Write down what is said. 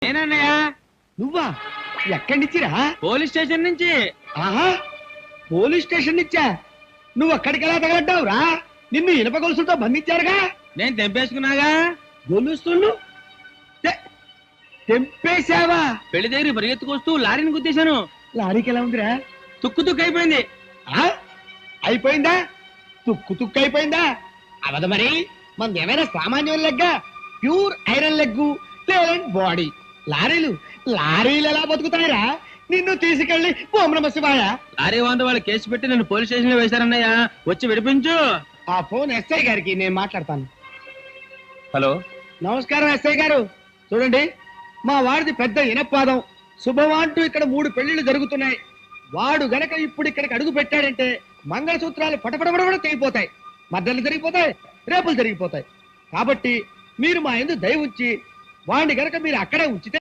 నేనన్నయ్యా. నువ్వా? ఎక్కడి నుంచిరా? Police station నుంచి. ఆహా, పోలీస్ స్టేషన్ నుంచా? నువ్వు అక్కడికి ఎలా తగలడ్డావురా? నిన్ను ఇనుప గొలుసులతో బంధించారుగా. నేను తెంపేసుకున్నాగా. గొలుసులు తెంపేశావా? పెళ్లి దగ్గర పరిగెత్తుకొస్తూ లారీని గుద్దేశాను. లారీకి ఎలా ఉందిరా? తుక్కు తుక్కు అయిపోయింది. ఆ? అయిపోయిందా? తుక్కు తుక్కు అయిపోయిందా? అవదు మరి. మనది ఏమైనా సామాన్యం లెగ్గా? Pure iron leg, talent body. లారీలు ఎలా బతుకుతాయిరా? నిన్ను తీసుకెళ్లి ఓం నమ శివాయ. లారీ వాంట వాళ్ళు కేసు పెట్టి నన్ను పోలీస్ స్టేషన్ లో వేశారన్నయ్య. వచ్చి విడిపించు. ఆ ఫోన్ ఎస్ఐ గారికి నేను మాట్లాడతాను. హలో, నమస్కారం ఎస్ఐ గారు. చూడండి, మా వాడిది పెద్ద ఇనపాదం. శుభవాంటూ ఇక్కడ 3 పెళ్లిళ్ళు జరుగుతున్నాయి. వాడు గనక ఇప్పుడు ఇక్కడికి అడుగు పెట్టాడంటే మంగళసూత్రాలు పటపడబడ తెగిపోతాయి, మద్దలు జరిగిపోతాయి, రేపులు జరిగిపోతాయి. కాబట్టి మీరు మా యందు దయ ఉంచి వాడిని గనక మీరు అక్కడే ఉంచితే